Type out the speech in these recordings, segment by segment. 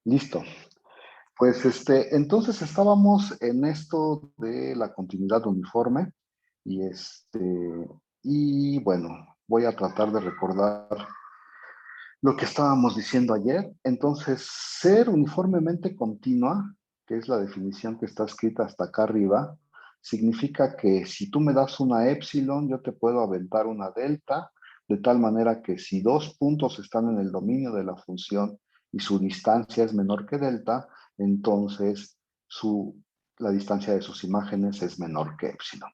Listo. Pues entonces estábamos en esto de la continuidad uniforme y y bueno, voy a tratar de recordar lo que estábamos diciendo ayer. Entonces, ser uniformemente continua, que es la definición que está escrita hasta acá arriba, significa que si tú me das una épsilon, yo te puedo aventar una delta, de tal manera que si dos puntos están en el dominio de la función y su distancia es menor que delta, entonces la distancia de sus imágenes es menor que épsilon.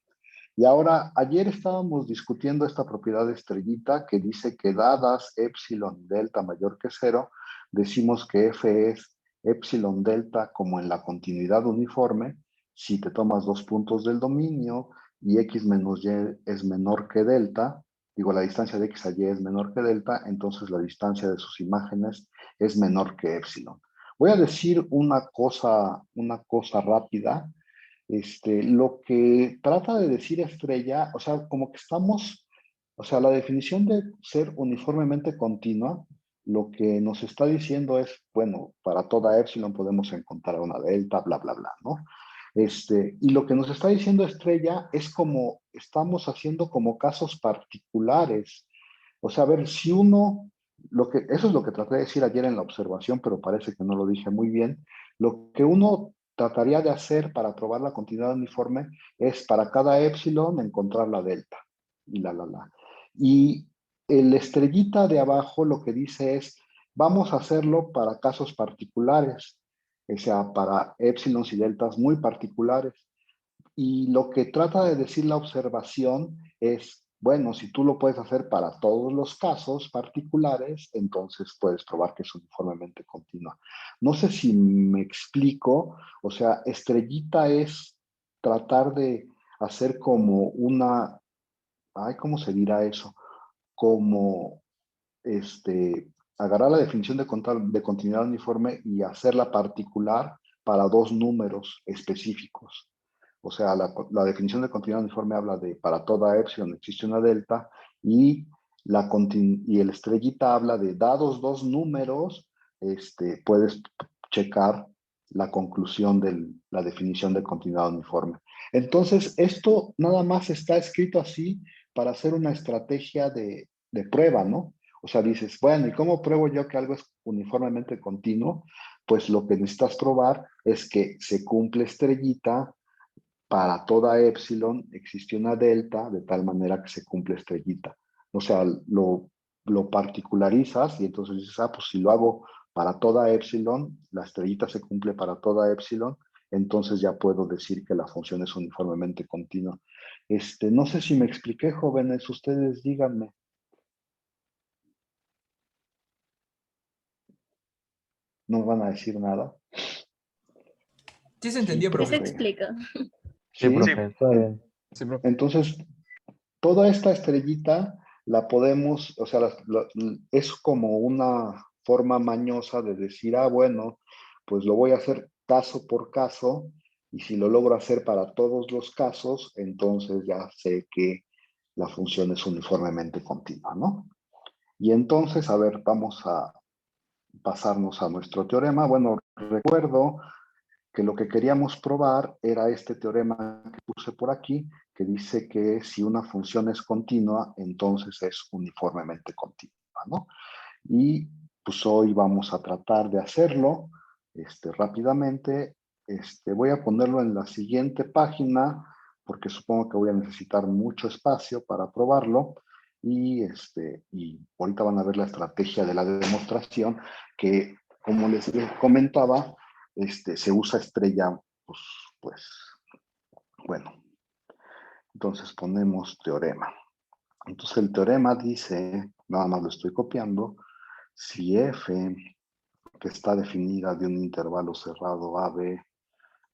Y ahora, ayer estábamos discutiendo esta propiedad de estrellita que dice que dadas epsilon y delta mayor que cero, decimos que F es epsilon delta como en la continuidad uniforme. Si te tomas dos puntos del dominio y x menos y es menor que delta, digo, la distancia de x a y es menor que delta, entonces la distancia de sus imágenes es menor que epsilon. Voy a decir una cosa rápida. Lo que trata de decir estrella, o sea, como que estamos, o sea, la definición de ser uniformemente continua, lo que nos está diciendo es, bueno, para toda epsilon podemos encontrar una delta, bla, bla, bla, ¿no? Y lo que nos está diciendo estrella es como estamos haciendo como casos particulares. O sea, a ver, si uno, eso es lo que traté de decir ayer en la observación, pero parece que no lo dije muy bien. Lo que uno trataría de hacer para probar la continuidad uniforme es para cada epsilon encontrar la delta y la. Y el estrellita de abajo lo que dice es, vamos a hacerlo para casos particulares, o sea, para epsilons y deltas muy particulares. Y lo que trata de decir la observación es, bueno, si tú lo puedes hacer para todos los casos particulares, entonces puedes probar que es uniformemente continua. No sé si me explico, o sea, estrellita es tratar de hacer como ay, ¿cómo se dirá eso? Como, agarrar la definición de continuidad uniforme y hacerla particular para dos números específicos. O sea, la definición de continuidad uniforme habla de para toda epsilon existe una delta y, y el estrellita habla de dados dos números, puedes checar la conclusión de la definición de continuidad uniforme. Entonces, esto nada más está escrito así para hacer una estrategia de prueba, ¿no? O sea, dices, bueno, ¿y cómo pruebo yo que algo es uniformemente continuo? Pues lo que necesitas probar es que se cumple estrellita, para toda epsilon existe una delta de tal manera que se cumple estrellita. O sea, lo particularizas y entonces dices, pues si lo hago para toda epsilon, la estrellita se cumple para toda epsilon, entonces ya puedo decir que la función es uniformemente continua. No sé si me expliqué, jóvenes, ustedes díganme. No van a decir nada. Sí se Sí, entendió, Sí se profe. profe. explica. Sí, Sí. profe, está bien. Sí, profe. Entonces, toda esta estrellita la podemos, o sea, es como una forma mañosa de decir, bueno, pues lo voy a hacer caso por caso y si lo logro hacer para todos los casos, entonces ya sé que la función es uniformemente continua, ¿no? Y entonces, a ver, vamos a pasarnos a nuestro teorema. Bueno, recuerdo que lo que queríamos probar era este teorema que puse por aquí, que dice que si una función es continua, entonces es uniformemente continua, ¿no? Y pues hoy vamos a tratar de hacerlo rápidamente. Voy a ponerlo en la siguiente página, porque supongo que voy a necesitar mucho espacio para probarlo. Y ahorita van a ver la estrategia de la demostración, que como les comentaba, se usa estrella, pues, pues, bueno, entonces ponemos teorema. Entonces el teorema dice, nada más lo estoy copiando, si f, que está definida de un intervalo cerrado AB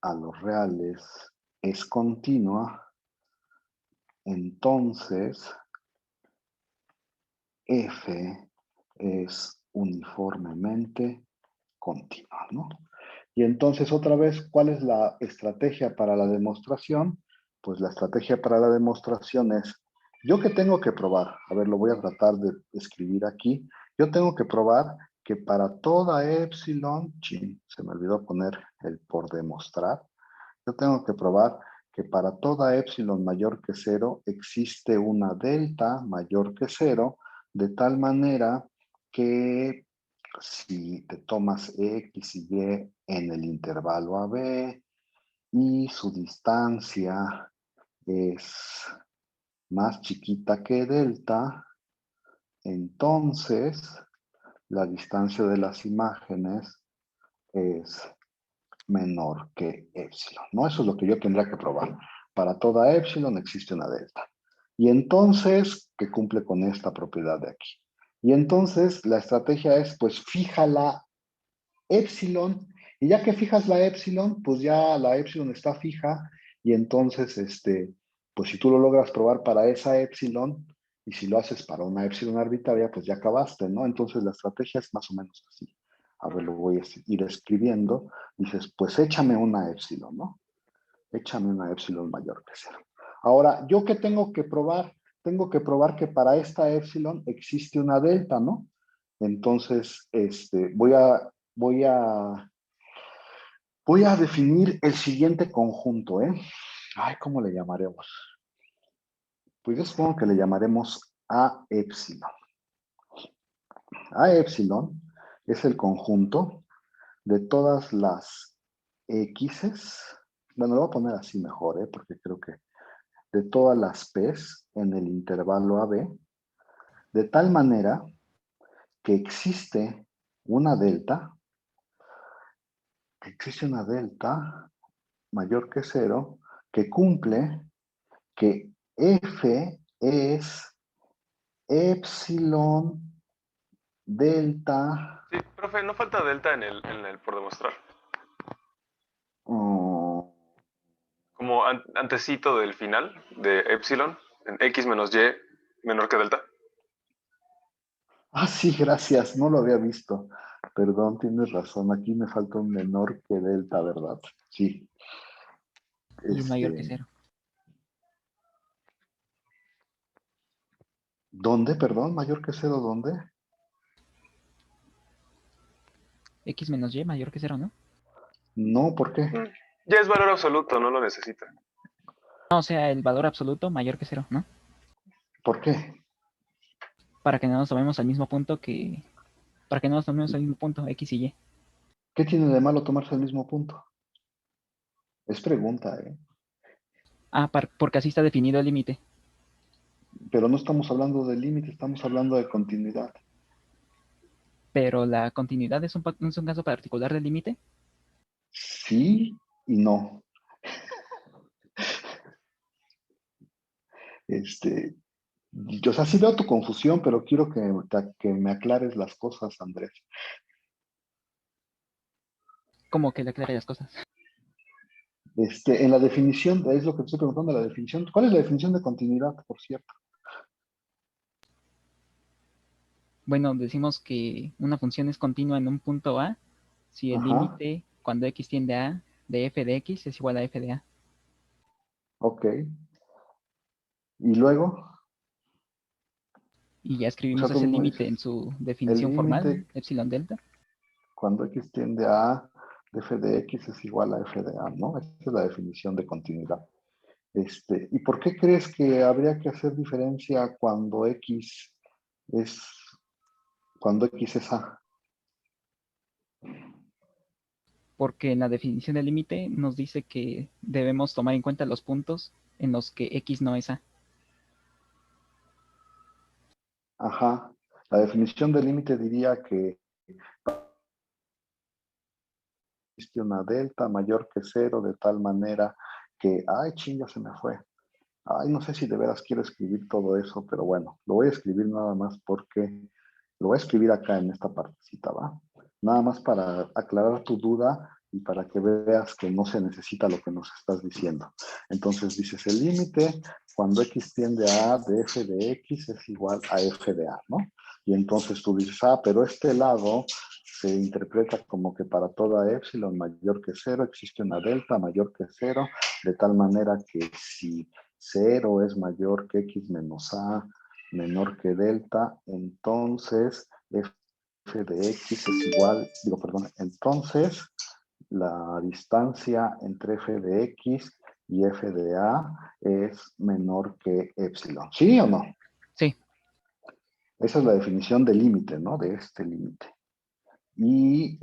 a los reales, es continua, entonces f es uniformemente continua, ¿no? Y entonces, otra vez, ¿cuál es la estrategia para la demostración? Pues la estrategia para la demostración es, ¿yo qué tengo que probar? A ver, lo voy a tratar de escribir aquí. Yo tengo que probar que para toda epsilon, se me olvidó poner el por demostrar, yo tengo que probar que para toda epsilon mayor que 0 existe una delta mayor que 0, de tal manera que si te tomas X y Y en el intervalo AB y su distancia es más chiquita que delta, entonces la distancia de las imágenes es menor que epsilon, ¿no? Eso es lo que yo tendría que probar. Para toda epsilon existe una delta. Y entonces, que cumple con esta propiedad de aquí. Y entonces, la estrategia es, pues, fija la epsilon, y ya que fijas la epsilon, pues ya la epsilon está fija, y entonces, pues si tú lo logras probar para esa epsilon, y si lo haces para una epsilon arbitraria, pues ya acabaste, ¿no? Entonces la estrategia es más o menos así. A ver, lo voy a ir escribiendo. Dices, pues échame una epsilon, ¿no? Échame una epsilon mayor que 0. Ahora, ¿yo qué tengo que probar? Tengo que probar que para esta epsilon existe una delta, ¿no? Entonces, voy a definir el siguiente conjunto, ¿eh? Ay, ¿cómo le llamaremos? Pues yo supongo que le llamaremos A epsilon. A epsilon es el conjunto de todas las x's. Bueno, lo voy a poner así mejor, ¿eh? Porque creo que de todas las p's en el intervalo AB, de tal manera que existe una delta mayor que 0 que cumple que F es epsilon delta. Sí, profe, no falta delta en el por demostrar. Oh, Como antecito del final de epsilon, en x menos y menor que delta. sí, gracias, no lo había visto. Perdón, tienes razón, aquí me falta un menor que delta, ¿verdad? Sí. Y es mayor que 0. ¿Dónde, perdón? ¿Mayor que 0 dónde? X menos Y mayor que 0, ¿no? No, ¿por qué? Ya es valor absoluto, no lo necesita. No, o sea, el valor absoluto mayor que 0, ¿no? ¿Por qué? Para que no nos tomemos al mismo punto Para que no nos tomemos al mismo punto, X y Y. ¿Qué tiene de malo tomarse el mismo punto? Es pregunta, ¿eh? Porque así está definido el límite. Pero no estamos hablando de límite, estamos hablando de continuidad. Pero la continuidad es un caso particular del límite. Sí y no. Yo, o sea, sí veo tu confusión, pero quiero que me aclares las cosas, Andrés. Como que le aclare las cosas. En la definición, es lo que te estoy preguntando, la definición. ¿Cuál es la definición de continuidad, por cierto? Bueno, decimos que una función es continua en un punto A si el Ajá, límite cuando x tiende a de f de x es igual a f de a. ok. Y luego, Y ya o sea, escribimos tú ese mismo límite dices, en su el definición formal, límite epsilon delta. cuando x tiende a A de f de x es igual a f de a, ¿no? Esa es la definición de continuidad. ¿Y por qué crees que habría que hacer diferencia es, cuando x es a? Porque en la definición del límite nos dice que debemos tomar en cuenta los puntos en los que x no es a. Ajá. La definición del límite diría que existe una delta mayor que 0 de tal manera que, ay, chinga, se me fue. Ay, no sé si de veras quiero escribir todo eso, pero bueno, lo voy a escribir nada más porque lo voy a escribir acá en esta partecita, ¿va? Nada más para aclarar tu duda y para que veas que no se necesita lo que nos estás diciendo. Entonces dices, el límite cuando x tiende a de f de x es igual a f de a, ¿no? Y entonces tú dices, pero este lado se interpreta como que para toda epsilon mayor que 0 existe una delta mayor que 0, de tal manera que si 0 es mayor que x menos a menor que delta, entonces f f de x es igual, entonces la distancia entre f de x y f de a es menor que epsilon. ¿Sí o no? Sí. Esa es la definición de límite, ¿no? De este límite. Y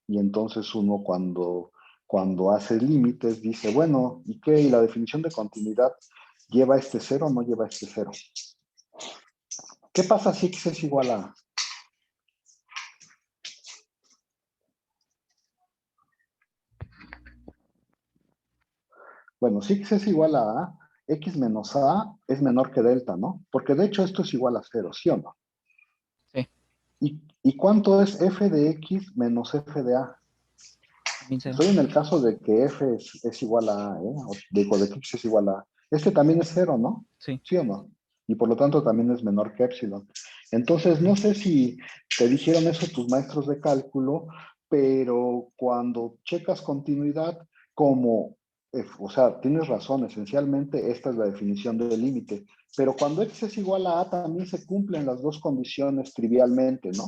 entonces uno cuando hace límites dice, bueno, ¿y qué? ¿Y la definición de continuidad lleva este cero o no lleva este cero? ¿Qué pasa si x es igual a? Bueno, si x es igual a, x menos a es menor que delta, ¿no? Porque de hecho esto es igual a cero, ¿sí o no? Sí. ¿Y cuánto es f de x menos f de a? También cero. Estoy en el caso de que f es igual a a, o de que x es igual a. Este también es cero, ¿no? Sí. ¿Sí o no? Y por lo tanto también es menor que epsilon. Entonces, no sé si te dijeron eso tus maestros de cálculo, pero cuando checas continuidad, o sea, tienes razón, esencialmente esta es la definición del límite, pero cuando x es igual a también se cumplen las dos condiciones trivialmente, ¿no?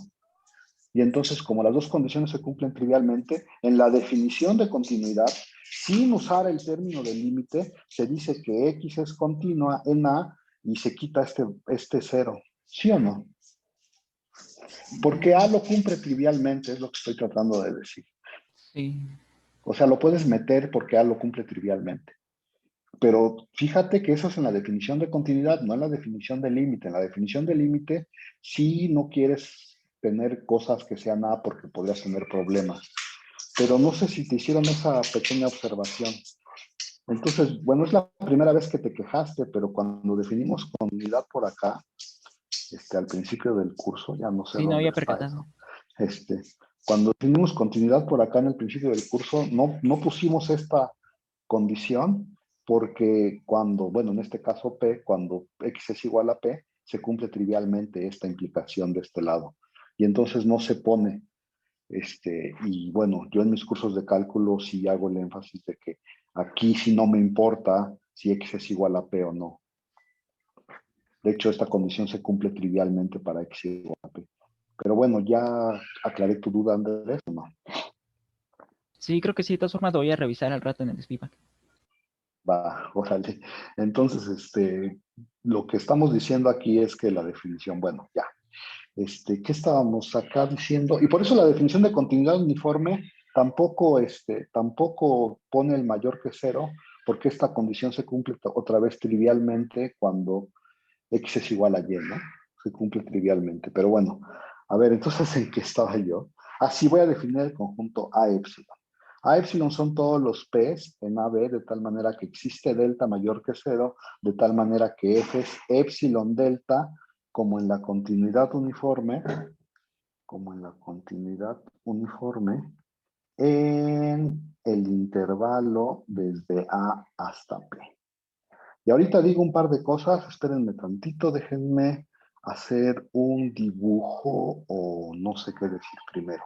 Y entonces, como las dos condiciones se cumplen trivialmente, en la definición de continuidad, sin usar el término de límite, se dice que x es continua en A y se quita este cero. ¿Sí o no? Porque A lo cumple trivialmente, es lo que estoy tratando de decir. Sí. O sea, lo puedes meter porque A lo cumple trivialmente. Pero fíjate que eso es en la definición de continuidad, no en la definición de límite. En la definición de límite, sí no quieres tener cosas que sean A porque podrías tener problemas. Pero no sé si te hicieron esa pequeña observación. Entonces, bueno, es la primera vez que te quejaste, pero cuando definimos continuidad por acá, al principio del curso, ya no sé Sí, no dónde había está percatado. eso. Cuando definimos continuidad por acá en el principio del curso, no pusimos esta condición porque bueno, en este caso P, cuando X es igual a P, se cumple trivialmente esta implicación de este lado. Y entonces no se pone, y bueno, yo en mis cursos de cálculo sí hago el énfasis de que aquí sí no me importa si X es igual a P o no. De hecho, esta condición se cumple trivialmente para X igual a P. Pero bueno, ya aclaré tu duda, Andrés, ¿o no? Sí, creo que sí. De todas formas, lo voy a revisar al rato en el feedback. Va, órale. Entonces, lo que estamos diciendo aquí es que la definición, bueno, ya. ¿Qué estábamos acá diciendo? Y por eso la definición de continuidad uniforme tampoco pone el mayor que cero, porque esta condición se cumple otra vez trivialmente cuando x es igual a y, ¿no? Se cumple trivialmente. Pero bueno, a ver, entonces, ¿en qué estaba yo? Así voy a definir el conjunto A epsilon. A epsilon son todos los P's en AB, de tal manera que existe delta mayor que cero, de tal manera que F es epsilon delta, como en la continuidad uniforme, en el intervalo desde A hasta P. Y ahorita digo un par de cosas, espérenme tantito, déjenme hacer un dibujo o no sé qué decir primero.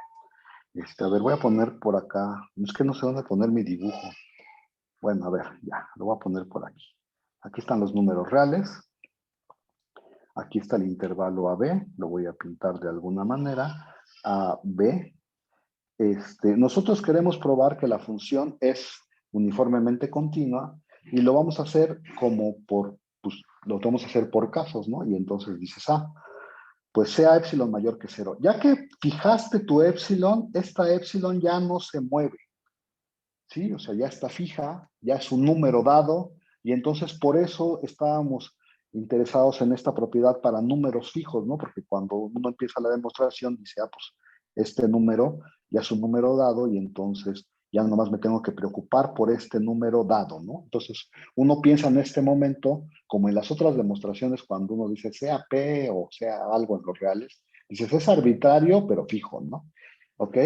A ver, voy a poner por acá, es que no sé dónde poner mi dibujo. Bueno, a ver, ya, lo voy a poner por aquí. Aquí están los números reales. Aquí está el intervalo AB, lo voy a pintar de alguna manera. AB. Nosotros queremos probar que la función es uniformemente continua y lo vamos a hacer pues lo vamos a hacer por casos, ¿no? Y entonces dices, pues sea epsilon mayor que cero. Ya que fijaste tu epsilon, esta epsilon ya no se mueve, ¿sí? O sea, ya está fija, ya es un número dado, y entonces por eso estábamos interesados en esta propiedad para números fijos, ¿no? Porque cuando uno empieza la demostración, dice, pues este número ya es un número dado, y entonces ya nomás me tengo que preocupar por este número dado, ¿no? Entonces, uno piensa en este momento, como en las otras demostraciones, cuando uno dice sea P o sea algo en los reales, dices, es arbitrario, pero fijo, ¿no? ¿Ok?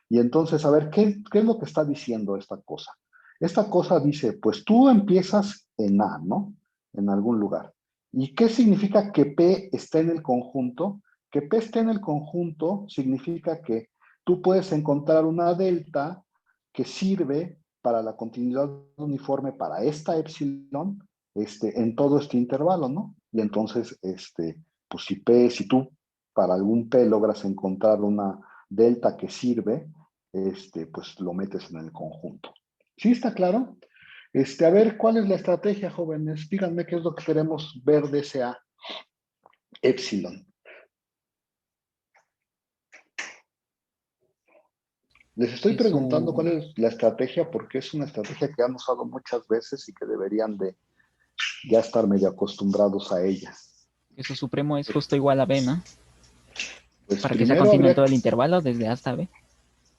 Y entonces, a ver, ¿qué es lo que está diciendo esta cosa? Esta cosa dice, pues tú empiezas en A, ¿no? En algún lugar. ¿Y qué significa que P esté en el conjunto? Que P esté en el conjunto significa que tú puedes encontrar una delta que sirve para la continuidad uniforme para esta epsilon en todo este intervalo, ¿no? Y entonces, pues si tú para algún P logras encontrar una delta que sirve, pues lo metes en el conjunto. ¿Sí está claro? A ver, ¿cuál es la estrategia, jóvenes? Díganme qué es lo que queremos ver de ese A, epsilon. Les estoy preguntando cuál es la estrategia porque es una estrategia que han usado muchas veces y que deberían de ya estar medio acostumbrados a ella. Que su supremo es justo igual a B, ¿no? Pues Para que sea primero continuo en habría, todo el intervalo desde A hasta B.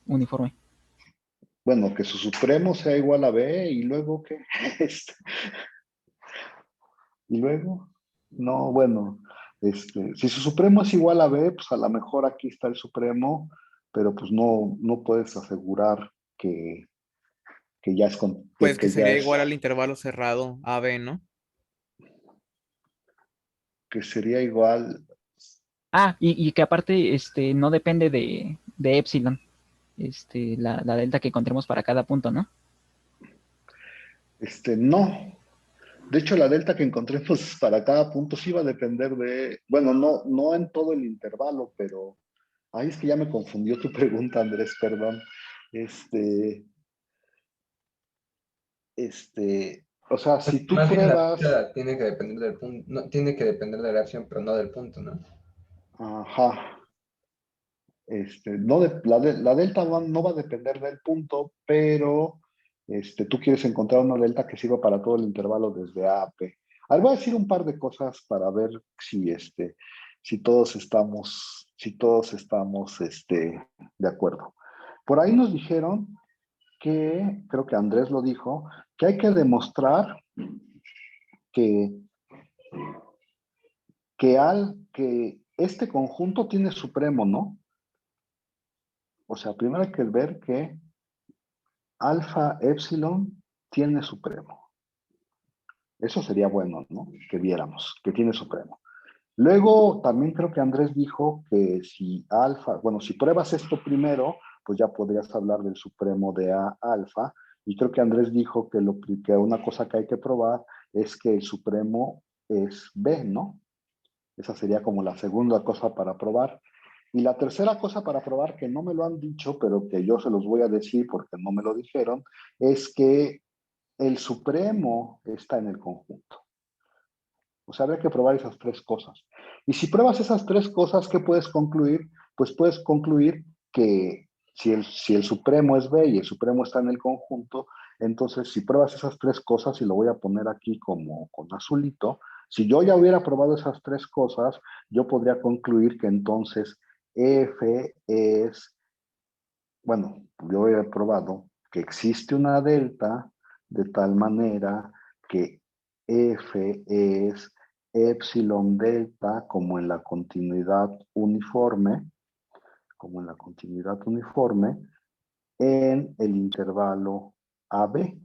Uniforme. bueno, que su supremo sea igual a B y luego ¿qué? Y luego, no, bueno, si su supremo es igual a B, pues a lo mejor aquí está el supremo, pero pues no puedes asegurar que ya es Pues que ya sería es, igual al intervalo cerrado AB, ¿no? que sería igual. Ah, y que aparte no depende de epsilon. La delta que encontremos para cada punto, ¿no? No. De hecho, la delta que encontremos para cada punto sí va a depender de, bueno, no en todo el intervalo, pero, ay, es que ya me confundió tu pregunta, Andrés, perdón. O sea, si tú Más bien la pruebas, fecha tiene que depender del punto, no, tiene que depender de la acción, pero no del punto, ¿no? ajá, no la delta no va a depender del punto, pero tú quieres encontrar una delta que sirva para todo el intervalo desde A a P. Ahora voy a decir un par de cosas para ver si todos estamos de acuerdo. Por ahí nos dijeron que, creo que Andrés lo dijo, que hay que demostrar que, que este conjunto tiene supremo, ¿no? O sea, primero hay que ver que alfa epsilon tiene supremo. Eso sería bueno, ¿no? Que viéramos que tiene supremo. Luego, también creo que Andrés dijo que si alfa, bueno, si pruebas esto primero, pues ya podrías hablar del supremo de A alfa. Y creo que Andrés dijo que una cosa que hay que probar es que el supremo es B, ¿no? Esa sería como la segunda cosa para probar. Y la tercera cosa para probar, que no me lo han dicho, pero que yo se los voy a decir porque no me lo dijeron, es que el supremo está en el conjunto. O sea, habría que probar esas tres cosas. Y si pruebas esas tres cosas, ¿qué puedes concluir? Pues puedes concluir que si el supremo es B y el supremo está en el conjunto, entonces si pruebas esas tres cosas, y lo voy a poner aquí como con azulito, si yo ya hubiera probado esas tres cosas, yo podría concluir que entonces F es, bueno, yo he probado que existe una delta de tal manera que F es epsilon delta como en la continuidad uniforme, en el intervalo AB.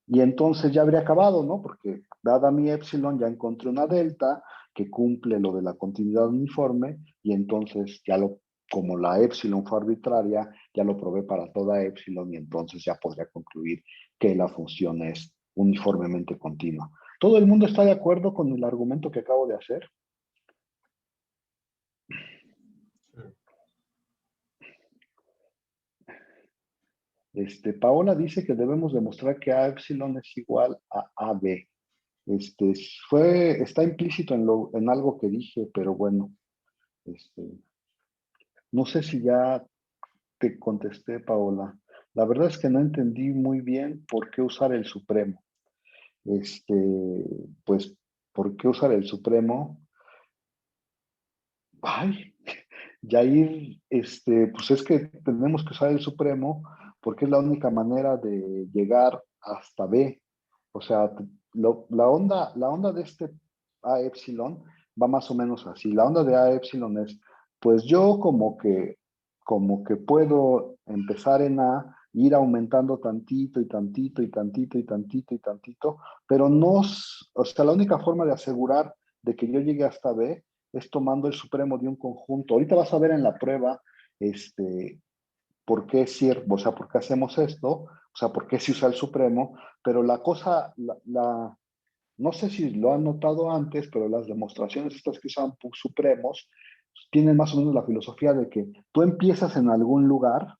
Y entonces ya habría acabado, ¿no? Porque dada mi epsilon ya encontré una delta que cumple lo de la continuidad uniforme y entonces como la epsilon fue arbitraria, ya lo probé para toda epsilon y entonces ya podría concluir que la función es uniformemente continua. ¿Todo el mundo está de acuerdo con el argumento que acabo de hacer? Paola dice que debemos demostrar que A epsilon es igual a AB. Está implícito en algo que dije, pero bueno, no sé si ya te contesté, Paola. La verdad es que no entendí muy bien por qué usar el supremo. Este, pues, ¿por qué usar el supremo? Ay, Yair, pues es que tenemos que usar el supremo porque es la única manera de llegar hasta B. O sea, la onda de este A epsilon va más o menos así. La onda de A epsilon es, pues yo como que puedo empezar en A, ir aumentando tantito y tantito y tantito y tantito y tantito, pero no, o sea, la única forma de asegurar de que yo llegue hasta B es tomando el supremo de un conjunto. Ahorita vas a ver en la prueba, por qué es cierto, o sea, por qué hacemos esto, o sea, por qué se usa el supremo, pero la cosa, no sé si lo han notado antes, pero las demostraciones estas que usan supremos, tienen más o menos la filosofía de que tú empiezas en algún lugar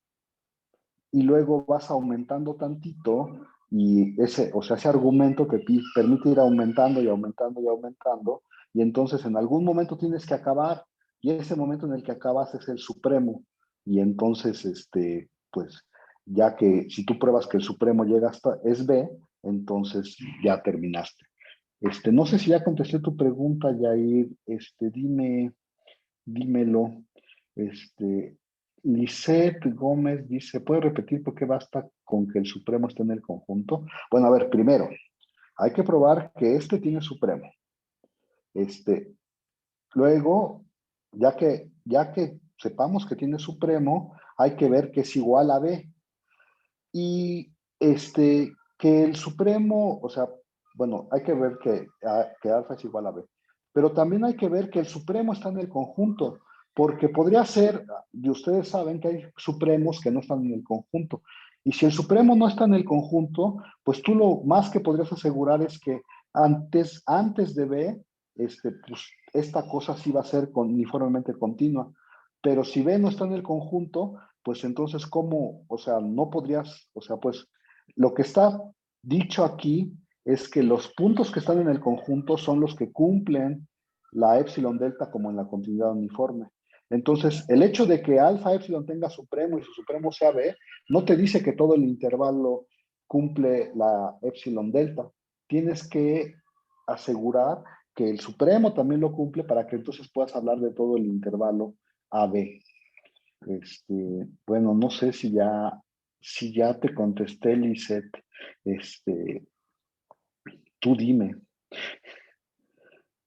y luego vas aumentando tantito y ese argumento te permite ir aumentando y aumentando y aumentando, y entonces en algún momento tienes que acabar, y ese momento en el que acabas es el supremo, y entonces, pues, ya que si tú pruebas que el supremo llega hasta es B, entonces ya terminaste. No sé si ya contesté tu pregunta, Yair, dímelo. Este, Lisette Gómez dice, ¿puede repetir por qué basta con que el Supremo esté en el conjunto? Bueno, a ver, primero, hay que probar que este tiene Supremo. Luego, ya que sepamos que tiene Supremo, hay que ver que es igual a B. Y que el Supremo, o sea, bueno, hay que ver que alfa es igual a B. Pero también hay que ver que el Supremo está en el conjunto, porque podría ser, y ustedes saben que hay supremos que no están en el conjunto. Y si el Supremo no está en el conjunto, pues tú lo más que podrías asegurar es que antes de B, pues esta cosa sí va a ser uniformemente continua. Pero si B no está en el conjunto, pues entonces, ¿cómo? O sea, no podrías, o sea, pues lo que está dicho aquí es que los puntos que están en el conjunto son los que cumplen la epsilon delta como en la continuidad uniforme. Entonces, el hecho de que alfa epsilon tenga supremo y su supremo sea B, no te dice que todo el intervalo cumple la epsilon delta. Tienes que asegurar que el supremo también lo cumple para que entonces puedas hablar de todo el intervalo AB. Bueno, no sé si ya te contesté, Lisette. Tú dime,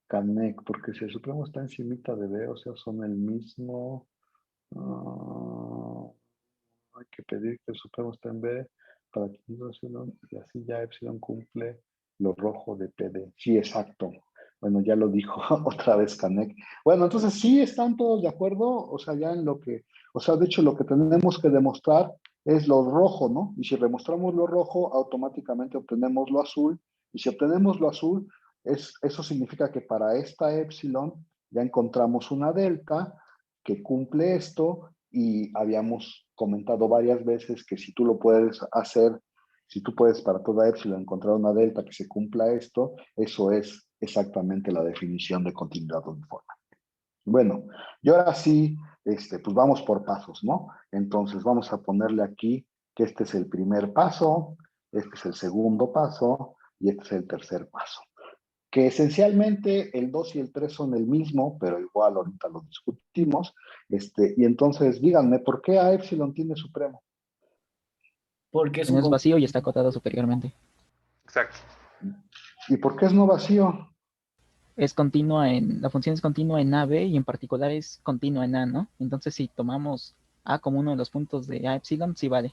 Canek, porque si el Supremo está encimita de B, o sea, son el mismo. Hay que pedir que el Supremo esté en B para que epsilon, y así ya epsilon cumple lo rojo de PD. Sí, exacto. Bueno, ya lo dijo otra vez Canek. Bueno, entonces sí están todos de acuerdo, o sea, ya en lo que, o sea, de hecho lo que tenemos que demostrar es lo rojo, ¿no? Y si demostramos lo rojo, automáticamente obtenemos lo azul, y si obtenemos lo azul, eso significa que para esta epsilon ya encontramos una delta que cumple esto, y habíamos comentado varias veces que si tú lo puedes hacer, si tú puedes para toda epsilon encontrar una delta que se cumpla esto, eso es exactamente la definición de continuidad uniforme. Bueno, y ahora sí, pues vamos por pasos, ¿no? Entonces vamos a ponerle aquí que este es el primer paso, este es el segundo paso y este es el tercer paso. Que esencialmente el 2 y el 3 son el mismo, pero igual ahorita lo discutimos. Y entonces díganme, ¿por qué A epsilon tiene supremo? Porque es No un es vacío y está acotado superiormente. Exacto. ¿Y por qué es no vacío? La función es continua en A, B y en particular es continua en A, ¿no? Entonces si tomamos A como uno de los puntos de A epsilon, sí vale.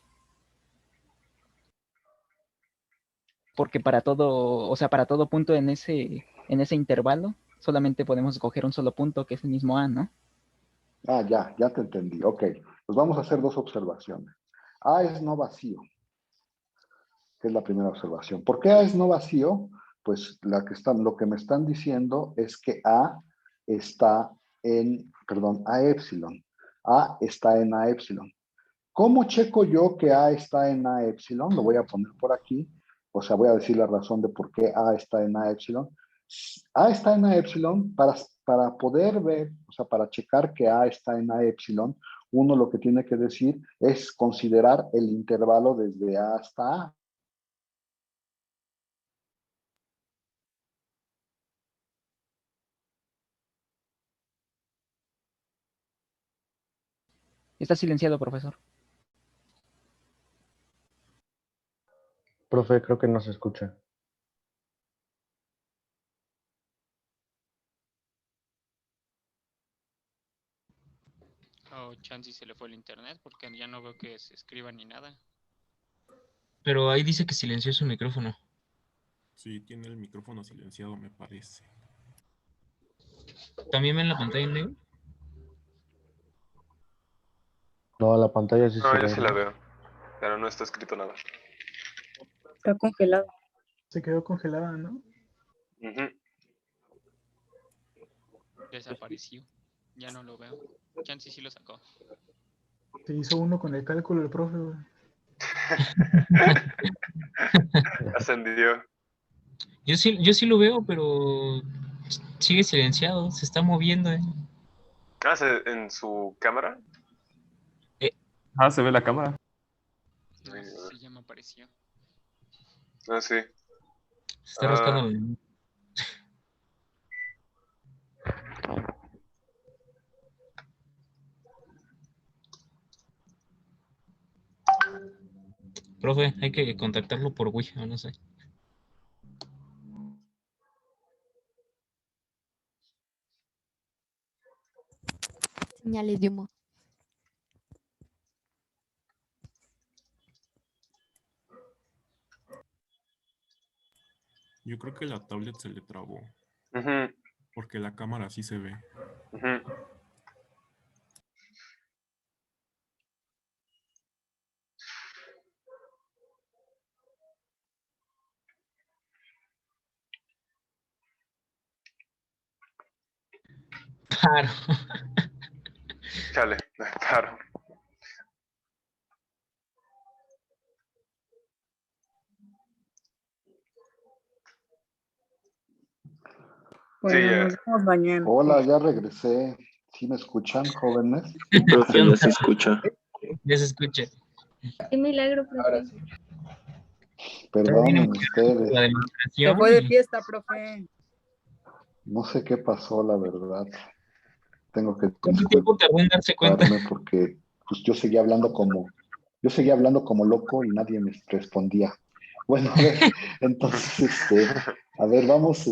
Porque para todo, o sea, para todo punto en ese intervalo, solamente podemos escoger un solo punto, que es el mismo A, ¿no? Ah, ya te entendí. Ok, pues vamos a hacer dos observaciones. A es no vacío, que es la primera observación. ¿Por qué A es no vacío? Pues lo que me están diciendo es que A está A epsilon. A está en A epsilon. ¿Cómo checo yo que A está en A epsilon? Lo voy a poner por aquí. O sea, voy a decir la razón de por qué A está en A epsilon. A está en A epsilon para poder ver, o sea, para checar que A está en A epsilon, uno lo que tiene que decir es considerar el intervalo desde A hasta A. Está silenciado, profesor. Profe, creo que no se escucha. O chance se le fue el internet porque ya no veo que se escriba ni nada. Pero ahí dice que silenció su micrófono. Sí, tiene el micrófono silenciado, me parece. ¿También ven la pantalla en negro? No, la pantalla sí No, se yo ve, sí la ¿no? veo, pero no está escrito nada. Está congelado. Se quedó congelada, ¿no? Ujú. Desapareció. Ya no lo veo. Chansey sí lo sacó. Se hizo uno con el cálculo del profe, güey. Ascendió. Yo sí lo veo, pero sigue silenciado, se está moviendo. Ah, ¿en su cámara? Se ve la cámara. No, sí, ya me apareció. Ah, sí. Se está rascando. Profe, hay que contactarlo por Ouija, no sé. Señales de humo. Yo creo que la tablet se le trabó. Ujú, Porque la cámara sí se ve. ujú. Claro. Chale, claro. Bueno, ya. nos vemos mañana. Hola, ya regresé. ¿Sí me escuchan, jóvenes? Sí, profe, ya se escucha. Ya se escucha. Qué milagro, Ahora profe. sí. Perdonen ustedes. La Se demostración. fue de fiesta, profe. No sé qué pasó, la verdad. Tengo que ¿Cuánto tiempo tardó en darse cuenta? disculparme porque pues, yo seguía hablando como loco y nadie me respondía. Bueno, a ver, entonces, a ver, vamos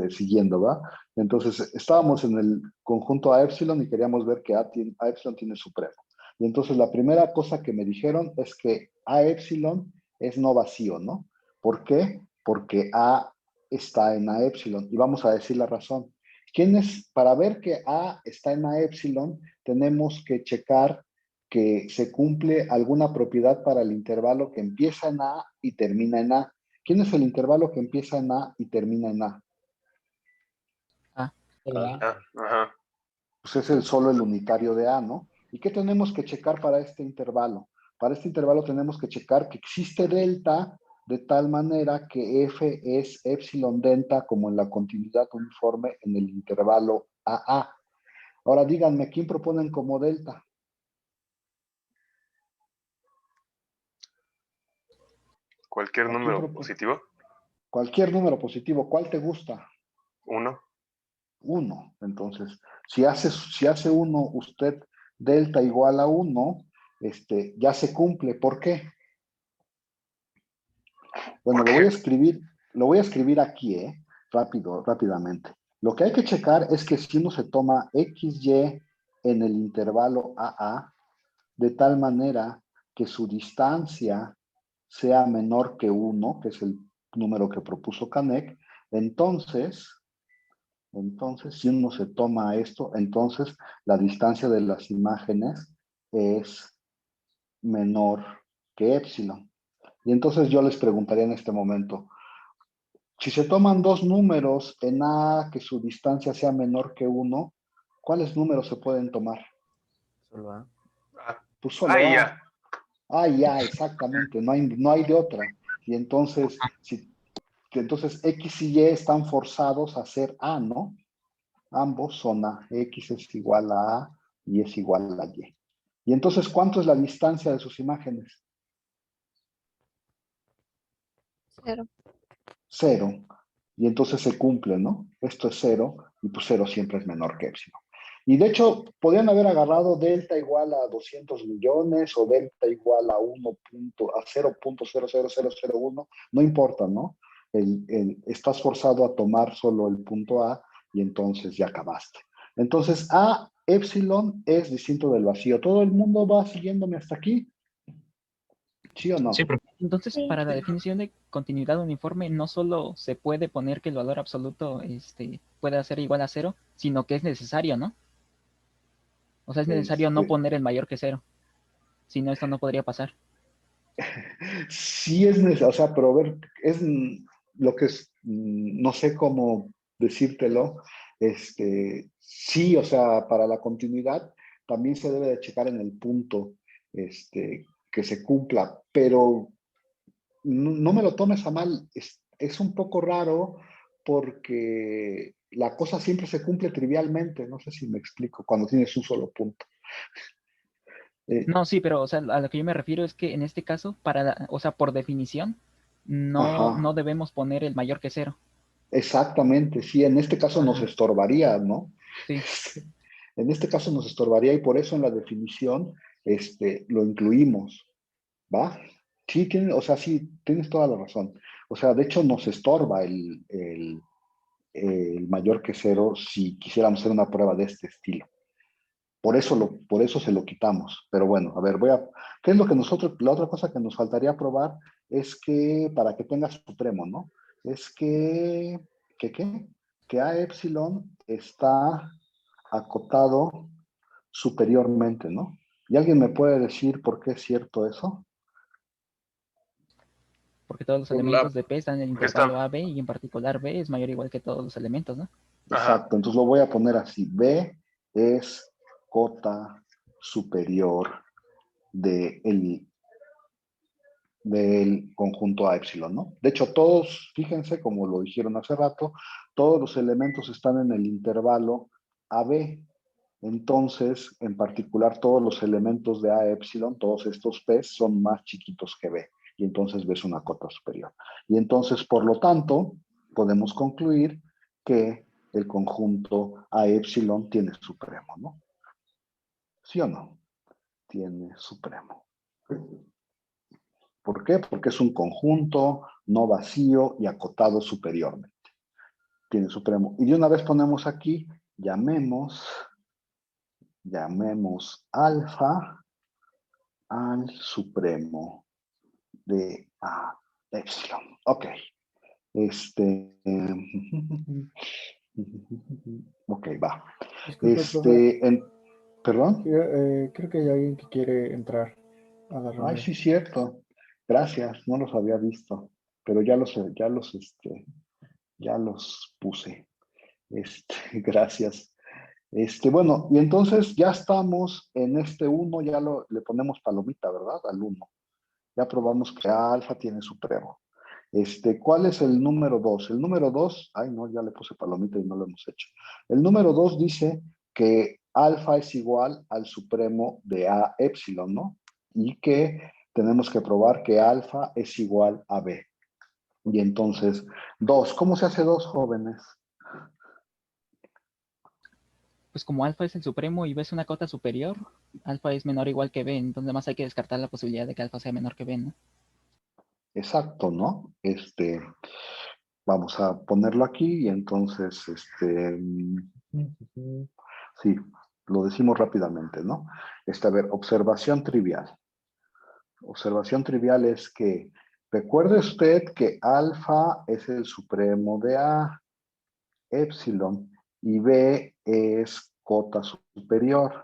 siguiendo, ¿va? Entonces, estábamos en el conjunto A epsilon y queríamos ver que A epsilon tiene supremo. Y entonces la primera cosa que me dijeron es que A epsilon es no vacío, ¿no? ¿Por qué? Porque A está en A epsilon. Y vamos a decir la razón. Para ver que A está en A epsilon, tenemos que checar que se cumple alguna propiedad para el intervalo que empieza en A y termina en A. ¿Quién es el intervalo que empieza en A y termina en A? Ajá. Pues es solo el unitario de A, ¿no? ¿Y qué tenemos que checar para este intervalo? Para este intervalo tenemos que checar que existe delta de tal manera que F es epsilon delta como en la continuidad uniforme en el intervalo AA. Ahora díganme, ¿quién proponen como delta? ¿Cualquier número positivo? Cualquier número positivo. ¿Cuál te gusta? 1. 1. Entonces, si hace 1 usted delta igual a 1, ya se cumple. ¿Por qué? Bueno, lo voy a escribir aquí, rápidamente. Lo que hay que checar es que si uno se toma XY en el intervalo AA, de tal manera que su distancia sea menor que 1, que es el número que propuso Canek, entonces, si uno se toma esto, entonces la distancia de las imágenes es menor que epsilon. Y entonces yo les preguntaría en este momento, si se toman dos números en A que su distancia sea menor que 1, ¿cuáles números se pueden tomar? Solo A. Pues solo A. Ya. Ya, exactamente, no hay de otra. Y entonces, entonces X y Y están forzados a ser A, ¿no? Ambos son A. X es igual a Y es igual a Y. Y entonces, ¿cuánto es la distancia de sus imágenes? 0. 0. Y entonces se cumple, ¿no? Esto es 0 y pues 0 siempre es menor que epsilon. Y de hecho, podrían haber agarrado delta igual a 200 millones o delta igual a 0.00001, no importa, ¿no? Estás forzado a tomar solo el punto A y entonces ya acabaste. Entonces, A epsilon es distinto del vacío. ¿Todo el mundo va siguiéndome hasta aquí? ¿Sí o no? Sí, profe. Entonces, para la definición de continuidad uniforme, no solo se puede poner que el valor absoluto pueda ser igual a 0, sino que es necesario, ¿no? O sea, es necesario no poner el mayor que 0. Si no, esto no podría pasar. Sí es necesario, o sea, pero a ver, es lo que es, no sé cómo decírtelo, Sí, o sea, para la continuidad también se debe de checar en el punto que se cumpla, pero no me lo tomes a mal, es un poco raro porque la cosa siempre se cumple trivialmente, no sé si me explico, cuando tienes un solo punto. No, sí, pero o sea, a lo que yo me refiero es que en este caso, o sea, por definición, no Ajá, debemos poner el mayor que 0. exactamente, sí, en este caso nos Ajá. estorbaría, ¿no? Sí. En este caso nos estorbaría y por eso en la definición lo incluimos, ¿va? Sí, o sea, sí, tienes toda la razón. O sea, de hecho nos estorba el mayor que 0 si quisiéramos hacer una prueba de este estilo. Por eso se lo quitamos. Pero bueno, a ver, ¿qué es lo que la otra cosa que nos faltaría probar es que, para que tenga supremo, ¿no? Es que A epsilon está acotado superiormente, ¿no? ¿Y alguien me puede decir por qué es cierto eso? Porque todos los elementos de P están en el intervalo A, B, y en particular B es mayor o igual que todos los elementos, ¿no? Exacto, entonces lo voy a poner así. B es cota superior del conjunto A epsilon, ¿no? De hecho, todos, fíjense, como lo dijeron hace rato, todos los elementos están en el intervalo AB. Entonces, en particular, todos los elementos de A epsilon, todos estos P, son más chiquitos que B. Y entonces B es una cota superior. Y entonces, por lo tanto, podemos concluir que el conjunto A epsilon tiene supremo, ¿no? ¿Sí o no? Tiene supremo. ¿Por qué? Porque es un conjunto no vacío y acotado superiormente. Tiene supremo. Y de una vez ponemos aquí, llamemos alfa al supremo de A epsilon. Ok. Ok, va. Disculpe, profe. ¿Perdón? Creo que hay alguien que quiere entrar a la Ay, reunión. sí, cierto. Gracias, no los había visto, pero ya los puse. Gracias. Bueno, y entonces ya estamos en este 1, ya le ponemos palomita, ¿verdad? Al 1. Ya probamos que alfa tiene supremo. ¿Cuál es el número 2? El número 2, ay no, ya le puse palomita y no lo hemos hecho. El número 2 dice que alfa es igual al supremo de A epsilon, ¿no? Y que tenemos que probar que alfa es igual a B. Y entonces, 2, ¿cómo se hace 2, jóvenes? Pues como alfa es el supremo y B es una cota superior, alfa es menor o igual que B, entonces además hay que descartar la posibilidad de que alfa sea menor que B, ¿no? Exacto, ¿no? Vamos a ponerlo aquí y entonces, sí, lo decimos rápidamente, ¿no? A ver, observación trivial. Observación trivial es que, recuerde usted que alfa es el supremo de A, epsilon, y B es cota superior.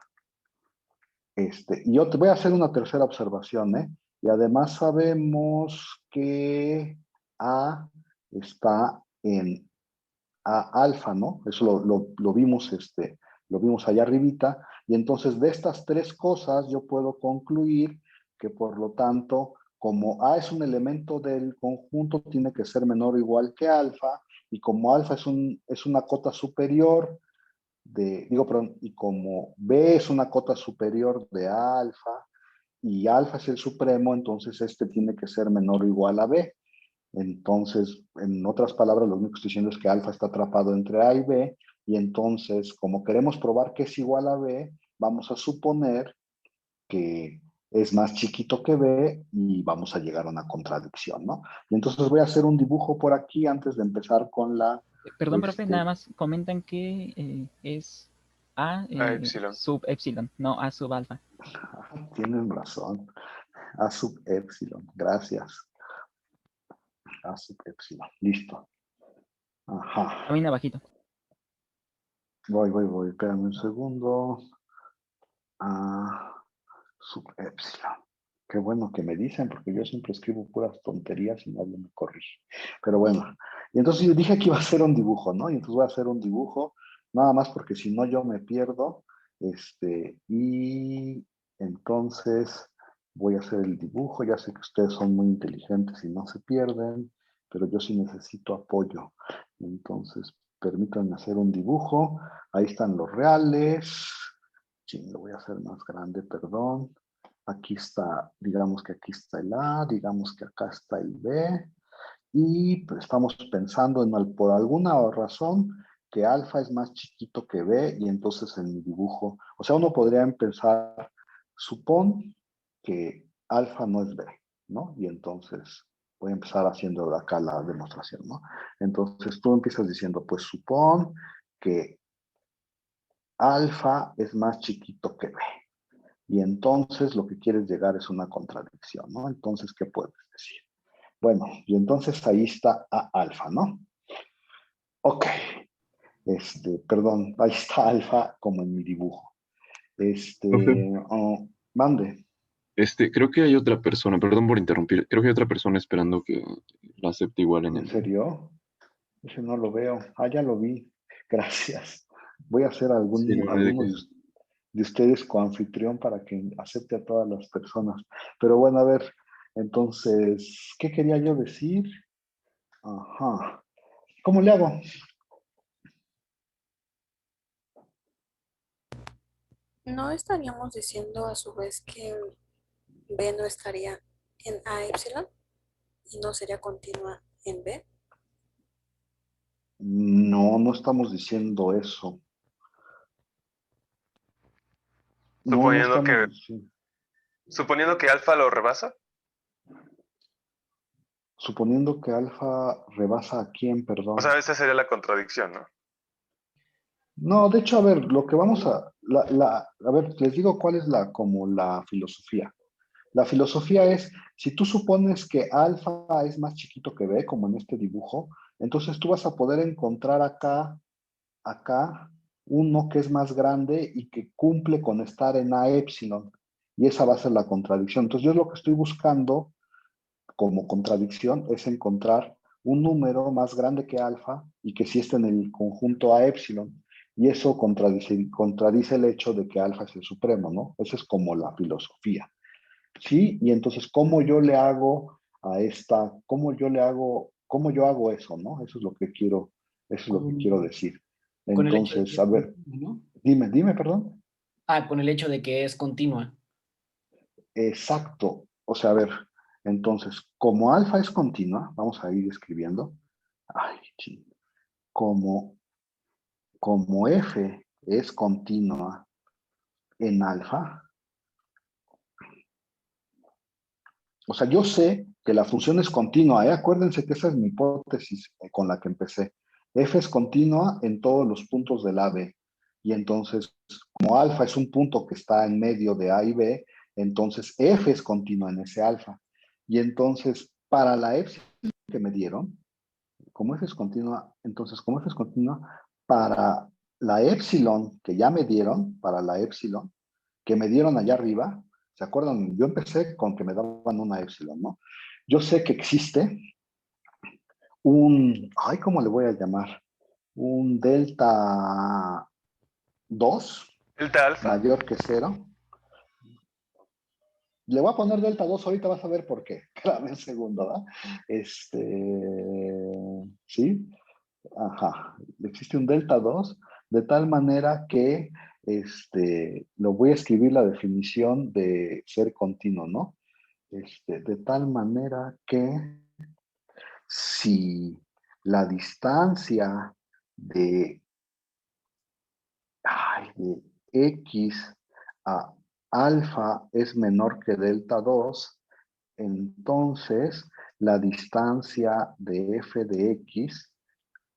Y yo te voy a hacer una tercera observación, ¿eh? Y además sabemos que A está en A alfa, ¿no? Eso lo vimos, lo vimos allá arribita. Y entonces de estas tres cosas yo puedo concluir que por lo tanto, como A es un elemento del conjunto, tiene que ser menor o igual que alfa. Y como alfa es una cota superior y como B es una cota superior de alfa y alfa es el supremo, entonces este tiene que ser menor o igual a B. Entonces, en otras palabras, lo único que estoy diciendo es que alfa está atrapado entre A y B, y entonces, como queremos probar que es igual a B, vamos a suponer que es más chiquito que B y vamos a llegar a una contradicción, ¿no? Y entonces voy a hacer un dibujo por aquí antes de empezar con la... Perdón, profe, nada más comentan que es A epsilon. sub epsilon, no A sub alfa. Tienen razón. A sub epsilon, gracias. A sub epsilon, listo. Ajá. Camina bajito. Voy, espérame un segundo. A sub epsilon. Qué bueno que me dicen, porque yo siempre escribo puras tonterías y nadie me corrige. Pero bueno, y entonces yo dije que iba a hacer un dibujo, ¿no? Y entonces voy a hacer un dibujo nada más porque si no yo me pierdo, y entonces voy a hacer el dibujo. Ya sé que ustedes son muy inteligentes y no se pierden, pero yo sí necesito apoyo. Entonces, permítanme hacer un dibujo. Ahí están los reales. Sí, lo voy a hacer más grande, perdón. Aquí está, digamos que aquí está el A, digamos que acá está el B. Y pues, estamos pensando por alguna razón que alfa es más chiquito que B, y entonces en mi dibujo, o sea, uno podría empezar, supón que alfa no es B, ¿no? Y entonces voy a empezar haciendo de acá la demostración, ¿no? Entonces tú empiezas diciendo, pues supón que alfa es más chiquito que B. Y entonces lo que quieres llegar es una contradicción, ¿no? Entonces, ¿qué puedes decir? Bueno, y entonces ahí está A alfa, ¿no? Ok. Perdón, ahí está alfa como en mi dibujo. Profe, Mande. creo que hay otra persona, perdón por interrumpir, creo que hay otra persona esperando que la acepte igual en ¿En el... serio? Ese no lo veo. Ah, ya lo vi. Gracias. Voy a hacer Sí, no, no hay de alguno qué. de ustedes coanfitrión para que acepte a todas las personas. Pero bueno, a ver, entonces, ¿qué quería yo decir? Ajá. ¿Cómo le hago? ¿No estaríamos diciendo a su vez que B no estaría en A epsilon y no sería continua en B? No, no estamos diciendo eso. No, no Suponiendo estamos que, diciendo. suponiendo que alfa lo rebasa. Suponiendo que alfa rebasa a quién, O perdón. sea, esa sería la contradicción, ¿no? No, de hecho, a ver, lo que vamos a ver, les digo cuál es como la filosofía. La filosofía es, si tú supones que alfa es más chiquito que B, como en este dibujo, entonces tú vas a poder encontrar acá, uno que es más grande y que cumple con estar en A epsilon. Y esa va a ser la contradicción. Entonces yo lo que estoy buscando como contradicción es encontrar un número más grande que alfa y que sí esté en el conjunto A epsilon. Y eso contradice el hecho de que alfa es el supremo, ¿no? Esa es como la filosofía. ¿Sí? Y entonces, ¿cómo yo le hago cómo yo hago eso, ¿no? Eso es lo que quiero decir. Con el hecho de Entonces, que a es ver, continua, ¿no? dime, perdón. Con el hecho de que es continua. Exacto. O sea, a ver, entonces, como alfa es continua, vamos a ir escribiendo. Ay, ching. Como, como f es continua en alfa, o sea, yo sé que la función es continua, ¿eh? Acuérdense que esa es mi hipótesis con la que empecé. F es continua en todos los puntos del AB. Y entonces, como alfa es un punto que está en medio de A y B, entonces F es continua en ese alfa. Y entonces, para la epsilon que me dieron, como F es continua, entonces, como F es continua, para la epsilon que ya me dieron, para la epsilon que me dieron allá arriba, ¿se acuerdan? Yo empecé con que me daban una epsilon, ¿no? Yo sé que existe ¿cómo le voy a llamar? Un delta 2 Delta alfa. mayor que 0. Le voy a poner delta 2, ahorita vas a ver por qué. Espérame un segundo, ¿verdad? ¿Sí? Ajá. Existe un delta 2 de tal manera que lo voy a escribir la definición de ser continuo, ¿no? De tal manera que si la distancia de, de x a alfa es menor que delta 2, entonces la distancia de f de x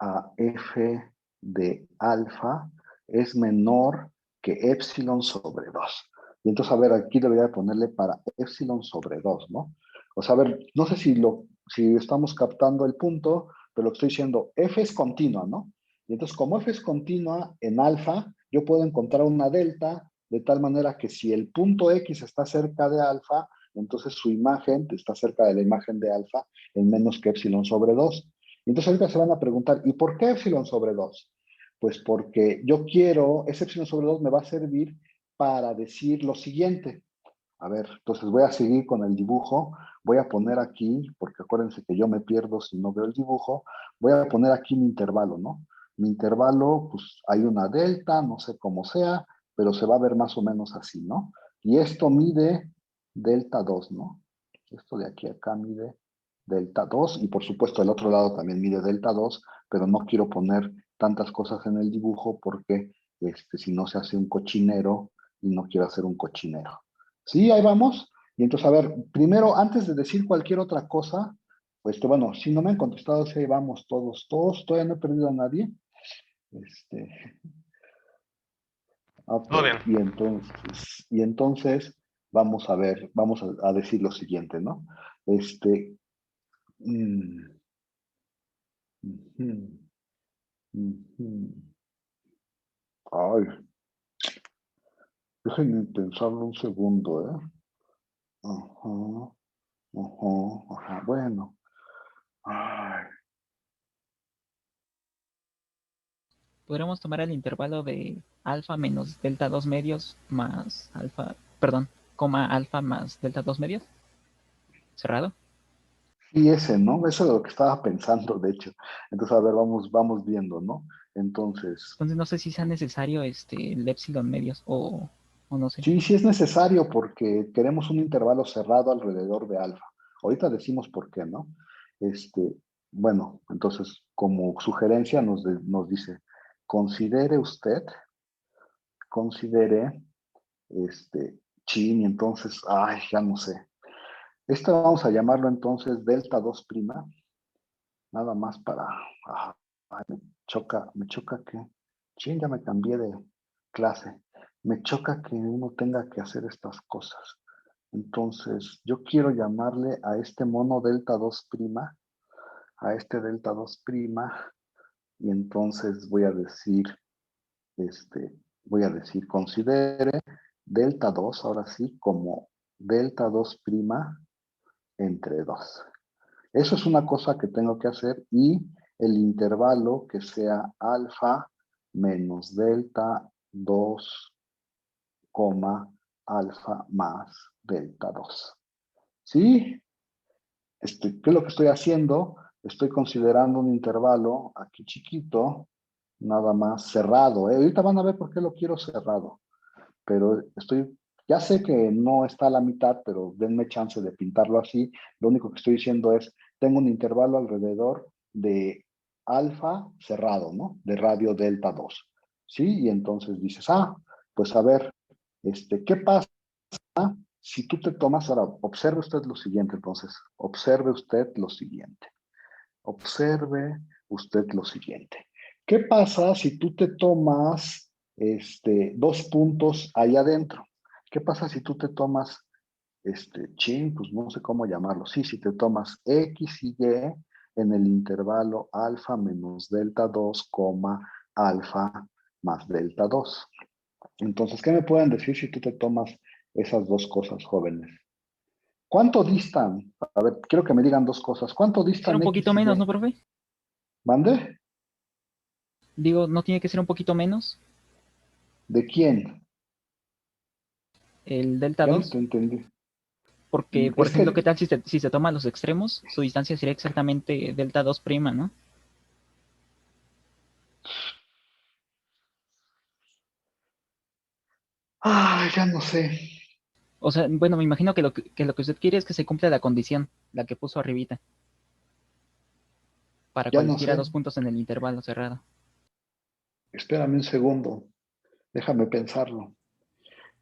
a f de alfa es menor que epsilon sobre 2. Y entonces, a ver, aquí debería ponerle para epsilon sobre 2, ¿no? O sea, a ver, no sé si estamos captando el punto, pero lo que estoy diciendo, f es continua, ¿no? Y entonces, como f es continua en alfa, yo puedo encontrar una delta de tal manera que si el punto x está cerca de alfa, entonces su imagen está cerca de la imagen de alfa en menos que epsilon sobre 2. Entonces ahorita se van a preguntar, ¿y por qué epsilon sobre 2? Pues porque yo quiero, ese epsilon sobre 2 me va a servir para decir lo siguiente. A ver, entonces voy a seguir con el dibujo. Voy a poner aquí, porque acuérdense que yo me pierdo si no veo el dibujo, voy a poner aquí mi intervalo, ¿no? Mi intervalo, pues hay una delta, no sé cómo sea, pero se va a ver más o menos así, ¿no? Y esto mide delta 2, ¿no? Esto de aquí a acá mide delta 2 y por supuesto el otro lado también mide delta 2, pero no quiero poner tantas cosas en el dibujo porque si no se hace un cochinero y no quiero hacer un cochinero. ¿Sí? Ahí vamos. Y entonces, a ver, primero, antes de decir cualquier otra cosa, pues bueno, si no me han contestado, si ahí vamos todos, todavía no he perdido a nadie. Ok, Todo bien. y entonces vamos a ver, vamos a decir lo siguiente, ¿no? Mm, ujú, ujú. Ay, déjenme pensarlo un segundo, ¿eh? Ajá, ajá, bueno. Ay, Podríamos tomar el intervalo de alfa menos delta 2 medios más alfa, perdón, coma alfa más delta 2 medios. ¿Cerrado? sí, ese, ¿no? Eso es lo que estaba pensando, de hecho. Entonces, a ver, vamos viendo, ¿no? Entonces, no sé si sea necesario el epsilon medios o no sé. sí es necesario porque queremos un intervalo cerrado alrededor de alfa. Ahorita decimos por qué, ¿no? Bueno, entonces, como sugerencia nos dice, considere, chin, y entonces, ay, ya no sé. Esto vamos a llamarlo entonces delta 2', nada más para, me choca que, chin, ya me cambié de clase. Me choca que uno tenga que hacer estas cosas. Entonces, yo quiero llamarle a este mono delta 2', a este delta 2', y entonces voy a decir, considere delta 2, ahora sí, como delta 2' entre 2. Eso es una cosa que tengo que hacer y el intervalo que sea alfa menos delta 2, alfa más delta 2. ¿Sí? ¿Qué es lo que estoy haciendo? Estoy considerando un intervalo aquí chiquito, nada más cerrado. Ahorita van a ver por qué lo quiero cerrado. Pero ya sé que no está a la mitad, pero denme chance de pintarlo así. Lo único que estoy diciendo es, tengo un intervalo alrededor de alfa cerrado, ¿no? De radio delta 2. ¿Sí? Y entonces dices, pues a ver, ¿qué pasa si tú te tomas, ahora observe usted lo siguiente, entonces, observe usted lo siguiente. Observe usted lo siguiente. ¿Qué pasa si tú te tomas 2 puntos ahí adentro? ¿Qué pasa si tú te tomas, pues no sé cómo llamarlo. Sí, si te tomas X y Y en el intervalo alfa menos delta 2, alfa más delta 2. Entonces, ¿qué me pueden decir si tú te tomas esas dos cosas, jóvenes? ¿Cuánto distan? A ver, quiero que me digan dos cosas. ¿Cuánto Será distan un X poquito y menos, Y? ¿no, profe? ¿Mande? Digo, ¿no tiene que ser un poquito menos? ¿De quién? El delta Ya 2. no te entendí. Porque, por Es ejemplo, que, ¿qué tal si se toman los extremos? Su distancia sería exactamente delta 2', ¿no? ya no sé. O sea, bueno, me imagino que lo que usted quiere es que se cumpla la condición, la que puso arribita. Para Ya no cualquiera sé. 2 puntos en el intervalo cerrado. Espérame un segundo. Déjame pensarlo.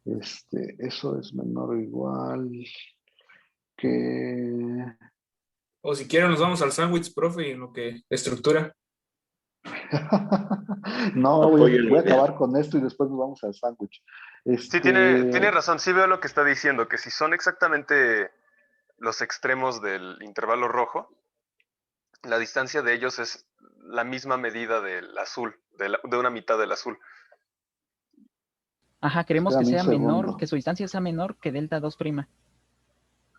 Eso es menor o igual que... O si quieren nos vamos al sándwich, profe, y en lo que estructura. No, voy a acabar con esto y después nos vamos al sándwich. Sí, tiene razón, sí veo lo que está diciendo, que si son exactamente los extremos del intervalo rojo, la distancia de ellos es la misma medida del azul, de una mitad del azul. Ajá, queremos que Espérame un sea menor, segundo. que su distancia sea menor que delta 2'.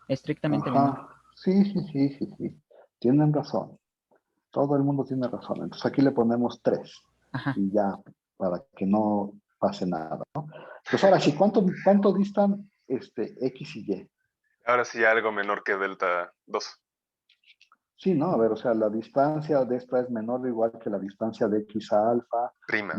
Estrictamente menor. Ajá. Sí. Tienen razón. Todo el mundo tiene razón. Entonces aquí le ponemos 3. Ajá. Y ya, para que no pase nada, ¿no? Pues ahora sí, ¿cuánto distan X y Y? Ahora sí, algo menor que delta 2. Sí, ¿no? A ver, o sea, la distancia de esta es menor o igual que la distancia de X a alfa, Prima.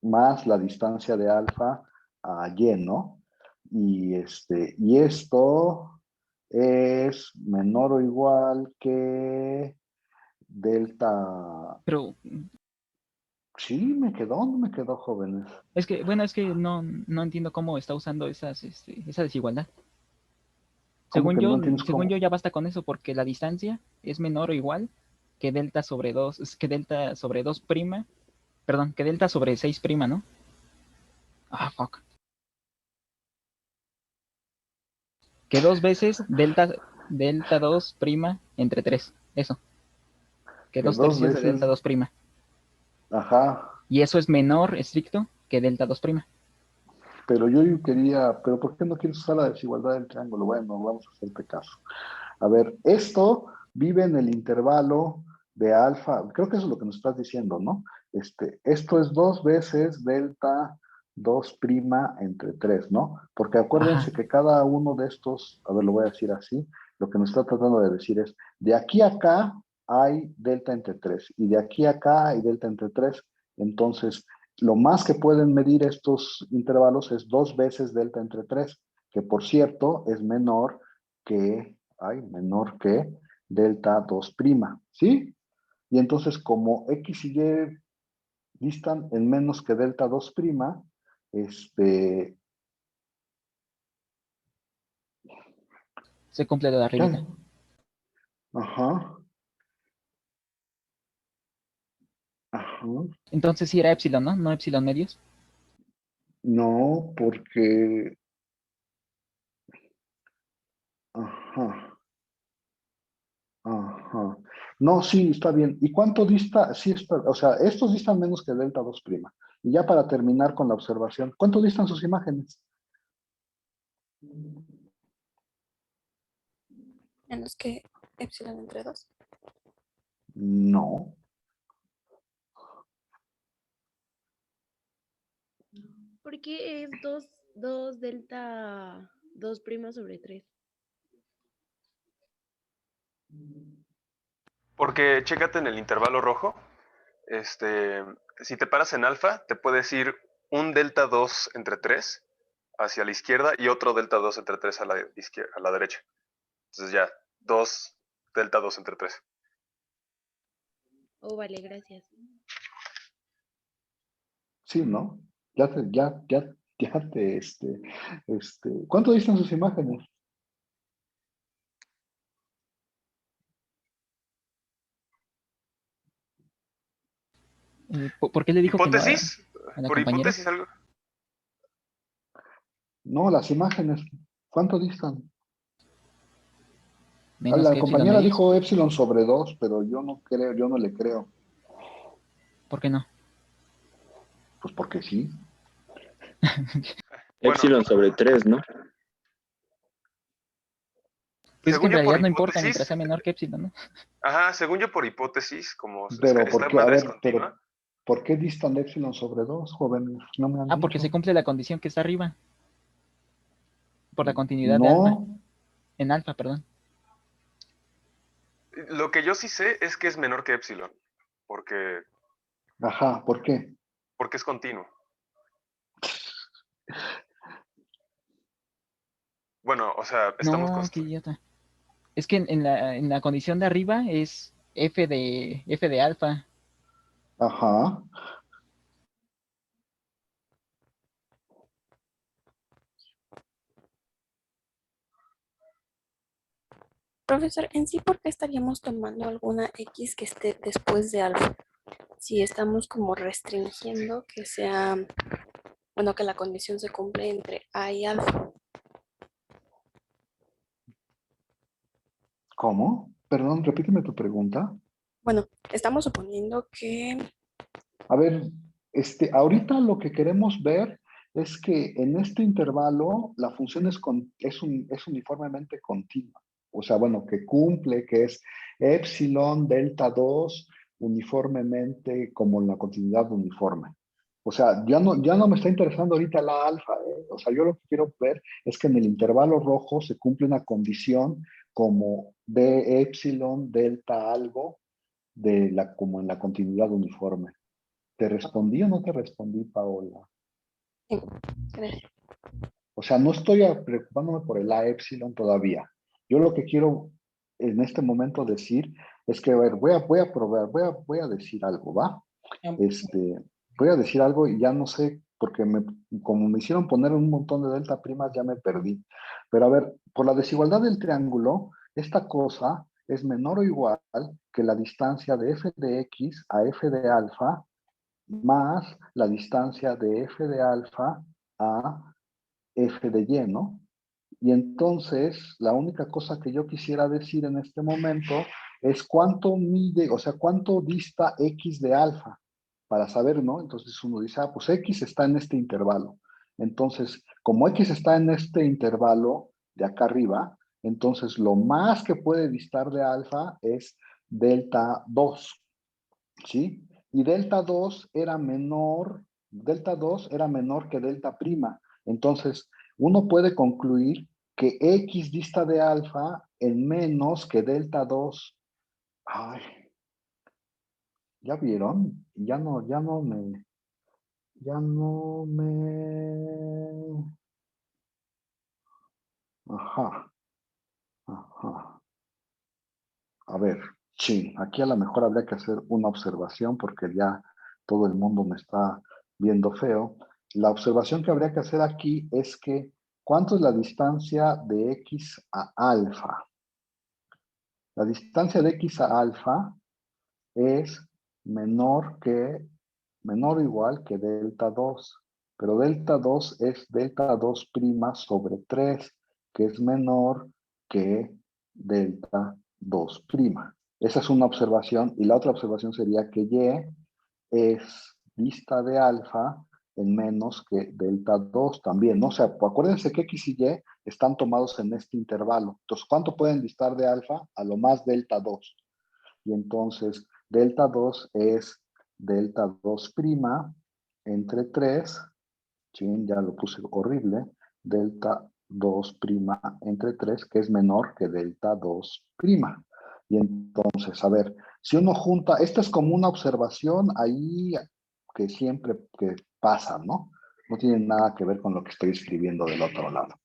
más la distancia de alfa a Y, ¿no? Y esto es menor o igual que delta. Pero Sí, no me quedó, jóvenes. es que no entiendo cómo está usando esa desigualdad. ¿Cómo Según que yo, no entiendes según cómo? yo ya basta con eso porque la distancia es menor o igual que delta sobre 2, que delta sobre 2 prima, perdón, que delta sobre 6 prima, ¿no? Ah, fuck. Que 2 veces delta 2 prima entre 3, eso. Que 2 tercios de delta 2 prima. Ajá. Y eso es menor estricto que delta 2 prima. Pero pero ¿por qué no quieres usar la desigualdad del triángulo? Bueno, vamos a hacerte caso. A ver, esto vive en el intervalo de alfa, creo que eso es lo que nos estás diciendo, ¿no? Esto es 2 veces delta 2 prima entre 3, ¿no? Porque acuérdense que cada uno de estos, a ver, lo voy a decir así, lo que nos está tratando de decir es, de aquí a acá hay delta entre 3, y de aquí a acá hay delta entre 3, entonces, lo más que pueden medir estos intervalos es 2 veces delta entre 3, que por cierto es menor que delta 2 prima, ¿sí? Y entonces como X y Y distan en menos que delta 2 prima, se cumple lo de arribita. Ajá. Ajá. Entonces sí era epsilon, ¿no? No epsilon medios. No, porque... Ajá. Ajá. No, sí, está bien. ¿Y cuánto dista? Sí, está, o sea, estos distan menos que delta 2 prima. Y ya para terminar con la observación, ¿cuánto distan sus imágenes? Menos que epsilon entre 2. No. ¿Por qué es 2 delta 2 prima sobre 3? Porque chécate en el intervalo rojo. Si te paras en alfa, te puedes ir un delta 2 entre 3 hacia la izquierda y otro delta 2 entre 3 a la derecha. Entonces ya, 2 delta 2 entre 3. Oh, vale, gracias. Sí, ¿no? ¿Cuánto distan sus imágenes? ¿Por qué le dijo ¿Hipótesis? que no a la ¿Por compañera? hipótesis algo? No, las imágenes. ¿Cuánto distan? Menos La que epsilon compañera medios. dijo epsilon sobre 2, pero yo no le creo. ¿Por qué no? Pues porque sí. Epsilon sobre 3, ¿no? Pues es que en Según yo, por realidad no importa hipótesis, mientras sea menor que epsilon, ¿no? ajá, según yo por hipótesis, como Pero, esta ¿por qué? A madre es ver, continua. ¿por qué distan epsilon sobre 2, jóvenes? No me han dicho. Porque se cumple la condición que está arriba. Por la continuidad de alfa. No. En alfa, perdón. Lo que yo sí sé es que es menor que epsilon, porque Ajá, ¿por qué? es continuo. Bueno, o sea, estamos No, qué idiota. Es que en la condición de arriba es f de alfa. Ajá. Profesor, en sí, ¿por qué estaríamos tomando alguna X que esté después de alfa? Si estamos como restringiendo que sea, bueno, que la condición se cumple entre A y alfa. ¿Cómo? Perdón, repíteme tu pregunta. Bueno, estamos suponiendo que... A ver, ahorita lo que queremos ver es que en este intervalo la función es uniformemente continua. O sea, bueno, que cumple, que es epsilon delta 2 uniformemente como en la continuidad uniforme. O sea, ya no me está interesando ahorita la alfa, ¿eh? O sea, yo lo que quiero ver es que en el intervalo rojo se cumple una condición como de epsilon, delta algo, como en la continuidad uniforme. ¿Te respondí o no te respondí, Paola? Sí, gracias. O sea, no estoy preocupándome por el A epsilon todavía. Yo lo que quiero en este momento decir es que, a ver, voy a probar, voy a decir algo, ¿va? Voy a decir algo y ya no sé, porque como me hicieron poner un montón de delta primas, ya me perdí. Pero a ver, por la desigualdad del triángulo, esta cosa es menor o igual que la distancia de f de x a f de alfa más la distancia de f de alfa a f de y, ¿no? Y entonces, la única cosa que yo quisiera decir en este momento es cuánto mide, o sea, cuánto dista x de alfa, para saber, ¿no? Entonces uno dice, pues x está en este intervalo. Entonces, como x está en este intervalo de acá arriba, entonces lo más que puede distar de alfa es delta 2, ¿sí? Y delta 2 era menor que delta prima. Entonces, uno puede concluir que x dista de alfa en menos que delta 2. Ay, ¿ya vieron? Ya no me... Ajá. A ver, sí, aquí a lo mejor habría que hacer una observación porque ya todo el mundo me está viendo feo. La observación que habría que hacer aquí es que, ¿cuánto es la distancia de x a alfa? La distancia de x a alfa es menor o igual que delta 2, pero delta 2 es delta 2' sobre 3, que es menor que delta 2'. Esa es una observación, y la otra observación sería que y es dista de alfa en menos que delta 2 también, ¿no? O sea, acuérdense que x y y están tomados en este intervalo. Entonces, ¿cuánto pueden distar de alfa? A lo más delta 2. Y entonces, delta 2 es delta 2' entre 3, ¿sí? Ya lo puse horrible, delta 2' entre 3, que es menor que delta 2'. Y entonces, a ver, si uno junta, esta es como una observación ahí que siempre que pasa, ¿no? No tiene nada que ver con lo que estoy escribiendo del otro lado.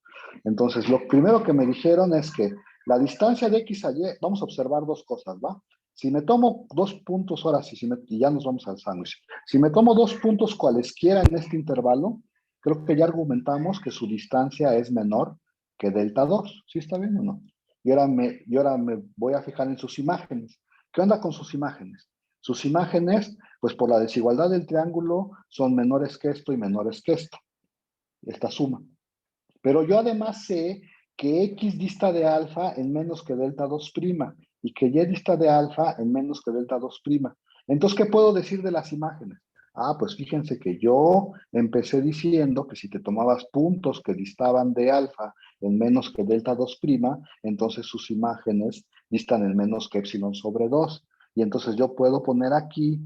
Entonces, lo primero que me dijeron es que la distancia de x a y, vamos a observar dos cosas, ¿va? Si me tomo 2 puntos, ahora sí, y ya nos vamos al sándwich. Si me tomo 2 puntos cualesquiera en este intervalo, creo que ya argumentamos que su distancia es menor que delta 2. ¿Sí está bien o no? Y ahora me voy a fijar en sus imágenes. ¿Qué onda con sus imágenes? Sus imágenes, pues por la desigualdad del triángulo, son menores que esto y menores que esto. Esta suma. Pero yo además sé que x dista de alfa en menos que delta 2' y que y dista de alfa en menos que delta 2'. Entonces, ¿qué puedo decir de las imágenes? Pues fíjense que yo empecé diciendo que si te tomabas puntos que distaban de alfa en menos que delta 2', entonces sus imágenes distan en menos que epsilon sobre 2. Y entonces yo puedo poner aquí,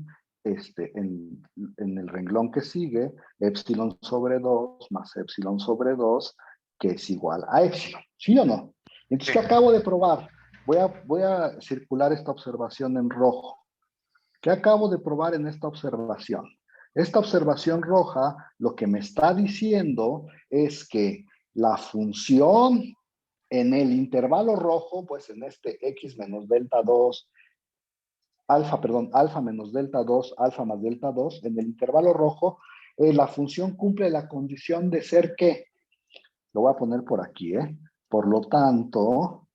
en el renglón que sigue, epsilon sobre 2 más epsilon sobre 2, que es igual a epsilon. ¿Sí o no? Entonces, ¿qué acabo de probar? Voy a circular esta observación en rojo. ¿Qué acabo de probar en esta observación? Esta observación roja lo que me está diciendo es que la función en el intervalo rojo, pues en este x menos delta 2, alfa menos delta 2, alfa más delta 2, en el intervalo rojo, la función cumple la condición de ser ¿qué? Lo voy a poner por aquí, ¿eh? Por lo tanto,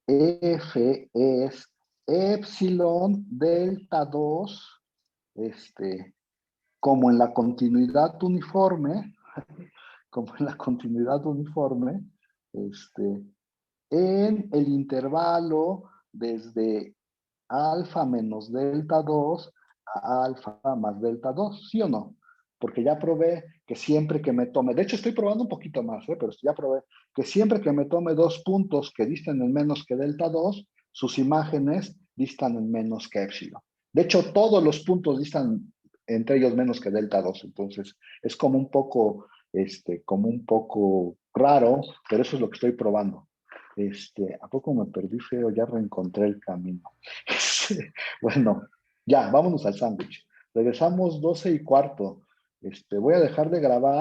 f es epsilon delta 2, como en la continuidad uniforme, en el intervalo desde alfa menos delta 2 a alfa más delta 2, ¿sí o no? Porque ya probé que siempre que me tome, de hecho estoy probando un poquito más, pero ya probé que siempre que me tome 2 puntos que distan en menos que delta 2, sus imágenes distan en menos que epsilon. De hecho, todos los puntos distan entre ellos menos que delta 2, entonces es como un poco raro, pero eso es lo que estoy probando. ¿A poco me perdí feo? Ya reencontré el camino. Bueno, ya, vámonos al sándwich. Regresamos 12:15. Voy a dejar de grabar.